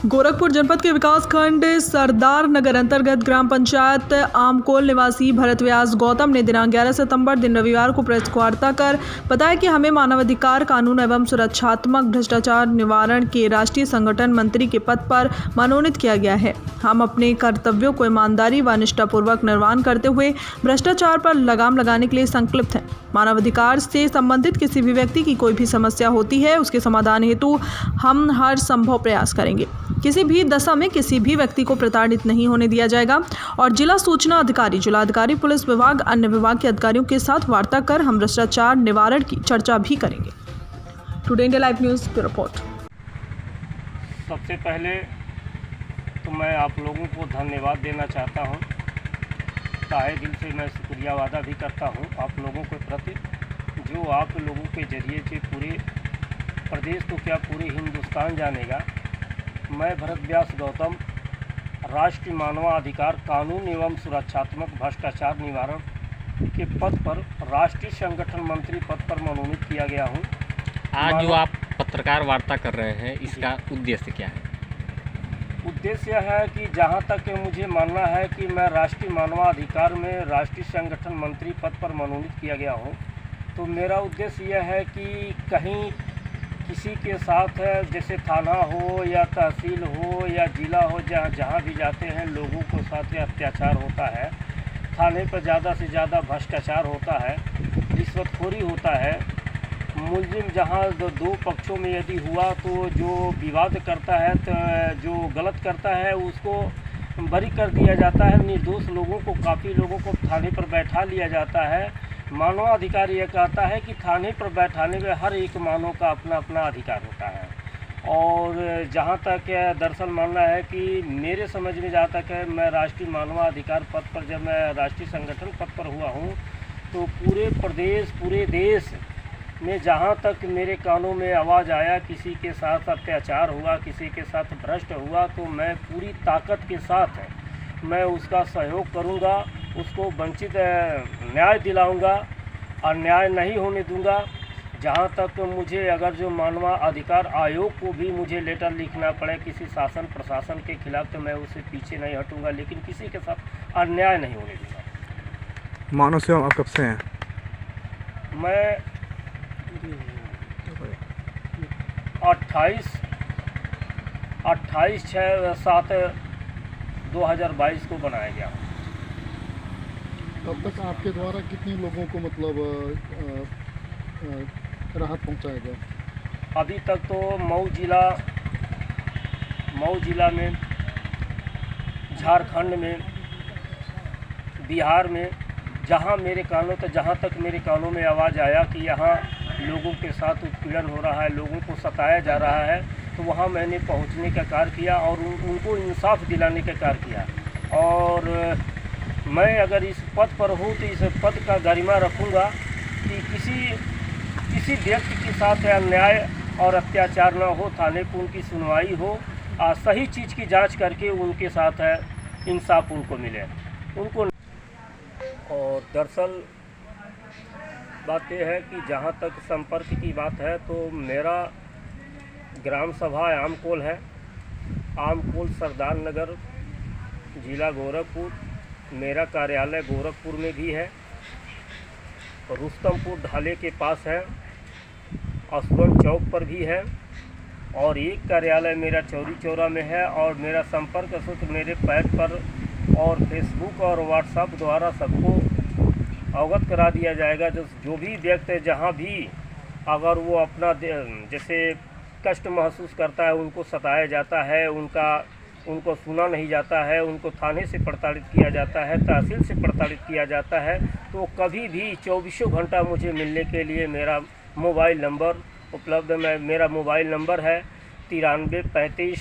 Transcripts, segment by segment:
गोरखपुर जनपद के विकास खंड सरदार नगर अंतर्गत ग्राम पंचायत आमकोल निवासी भरत व्यास गौतम ने दिनांक 11 सितंबर दिन रविवार को प्रेस वार्ता कर बताया कि हमें मानवाधिकार कानून एवं सुरक्षात्मक भ्रष्टाचार निवारण के राष्ट्रीय संगठन मंत्री के पद पर मनोनीत किया गया है। हम अपने कर्तव्यों को ईमानदारी व निष्ठापूर्वक निर्वहन करते हुए भ्रष्टाचार पर लगाम लगाने के लिए संकल्पित हैं। मानवाधिकार से संबंधित किसी भी व्यक्ति की कोई भी समस्या होती है, उसके समाधान हेतु हम हर संभव प्रयास करेंगे। किसी भी दशा में किसी भी व्यक्ति को प्रताड़ित नहीं होने दिया जाएगा और जिला सूचना अधिकारी, जिलाधिकारी, पुलिस विभाग, अन्य विभाग के अधिकारियों के साथ वार्ता कर हम भ्रष्टाचार निवारण की चर्चा भी करेंगे। टुडे इंडिया लाइव न्यूज़ की रिपोर्ट। सबसे पहले तो मैं आप लोगों को धन्यवाद देना चाहता हूं। ताहे दिल से मैं शुक्रिया वादा भी करता हूं आप लोगों के प्रति, जो आप लोगों के जरिए से पूरे प्रदेश तो क्या पूरे हिंदुस्तान जानेगा। मैं भरत व्यास गौतम राष्ट्रीय मानवाधिकार कानून एवं सुरक्षात्मक भ्रष्टाचार निवारण के पद पर राष्ट्रीय संगठन मंत्री पद पर मनोनीत किया गया हूं। आज जो आप पत्रकार वार्ता कर रहे हैं, इसका उद्देश्य क्या है? उद्देश्य है कि जहां तक मुझे मानना है कि मैं राष्ट्रीय मानवाधिकार में राष्ट्रीय संगठन मंत्री पद पर मनोनीत किया गया हूं, तो मेरा उद्देश्य यह है कि कहीं किसी के साथ जैसे थाना हो या तहसील हो या जिला हो, जहाँ भी जाते हैं लोगों को साथ अत्याचार होता है, थाने पर ज़्यादा से ज़्यादा भ्रष्टाचार होता है, रिश्वतखोरी होता है। मुलजिम जहाँ दो पक्षों में यदि हुआ तो जो विवाद करता है, तो जो गलत करता है उसको बरी कर दिया जाता है। निर्दोष लोगों को, काफ़ी लोगों को थाने पर बैठा लिया जाता है। मानवाधिकार ये कहता है कि थाने पर बैठाने में हर एक मानव का अपना अपना अधिकार होता है। और जहाँ तक दरअसल मानना है कि मेरे समझ में जहाँ तक है, मैं राष्ट्रीय मानवाधिकार पद पर जब मैं राष्ट्रीय संगठन पद पर हुआ हूँ, तो पूरे प्रदेश, पूरे देश में जहाँ तक मेरे कानों में आवाज़ आया किसी के साथ अत्याचार हुआ, किसी के साथ भ्रष्ट हुआ, तो मैं पूरी ताकत के साथ मैं उसका सहयोग करूँगा, उसको वंचित न्याय दिलाऊंगा और न्याय नहीं होने दूंगा। जहां तक मुझे अगर जो मानवाधिकार आयोग को भी मुझे लेटर लिखना पड़े किसी शासन प्रशासन के खिलाफ, तो मैं उससे पीछे नहीं हटूंगा, लेकिन किसी के साथ अन्याय नहीं होने दूंगा। मानव सेवा आप कब से हैं? मैं 28/7/2022 को बनाया गया। अब तक आपके द्वारा कितने लोगों को मतलब राहत पहुंचाया गया? अभी तक तो मऊ जिला में, झारखंड में, बिहार में, जहां तक मेरे कानों में आवाज़ आया कि यहाँ लोगों के साथ उत्पीड़न हो रहा है, लोगों को सताया जा रहा है, तो वहाँ मैंने पहुँचने का कार्य किया और उनको इंसाफ दिलाने का कार्य किया। और मैं अगर इस पद पर हूँ तो इस पद का गरिमा रखूँगा कि किसी व्यक्ति के साथ अन्याय और अत्याचार न हो, थाने पर उनकी सुनवाई हो और सही चीज़ की जांच करके उनके साथ इंसाफ उनको मिले उनको। और दरअसल बात यह है कि जहाँ तक संपर्क की बात है, तो मेरा ग्राम सभा आमकोल है, आमकोल सरदार नगर, जिला गोरखपुर। मेरा कार्यालय गोरखपुर में भी है, रुस्तमपुर ढाले के पास है, असवन चौक पर भी है, और एक कार्यालय मेरा चौरी चौरा में है। और मेरा संपर्क सूत्र मेरे पैड पर और फेसबुक और व्हाट्सएप द्वारा सबको अवगत करा दिया जाएगा। जो भी व्यक्ति जहाँ भी अगर वो अपना जैसे कष्ट महसूस करता है, उनको सताया जाता है, उनको सुना नहीं जाता है, उनको थाने से प्रताड़ित किया जाता है, तहसील से प्रताड़ित किया जाता है, तो कभी भी 24 घंटा मुझे मिलने के लिए मेरा मोबाइल नंबर उपलब्ध है। मेरा मोबाइल नंबर है 9335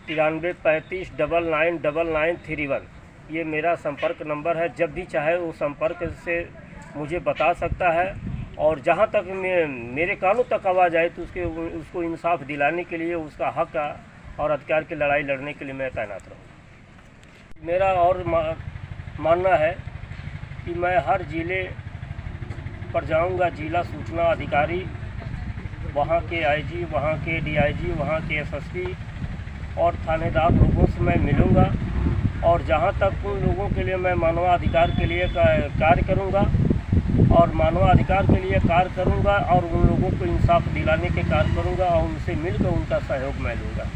999931। ये मेरा संपर्क नंबर है। जब भी चाहे वो संपर्क से मुझे बता सकता है। और जहाँ तक मेरे कानों तक आवाज़ आए तो उसको इंसाफ दिलाने के लिए, उसका हक और अधिकार की लड़ाई लड़ने के लिए मैं तैनात रहूँ। मेरा और मानना है कि मैं हर ज़िले पर जाऊंगा, जिला सूचना अधिकारी, वहाँ के आईजी, वहाँ के डीआईजी, वहाँ के एसएसपी और थानेदार लोगों से मैं मिलूँगा और जहाँ तक उन लोगों के लिए मैं मानवाधिकार के लिए कार्य करूँगा और मानवाधिकार के लिए कार्य करूँगा और उन लोगों को इंसाफ दिलाने के कार्य करूँगा और उनसे मिलकर उनका सहयोग मैं लूँगा।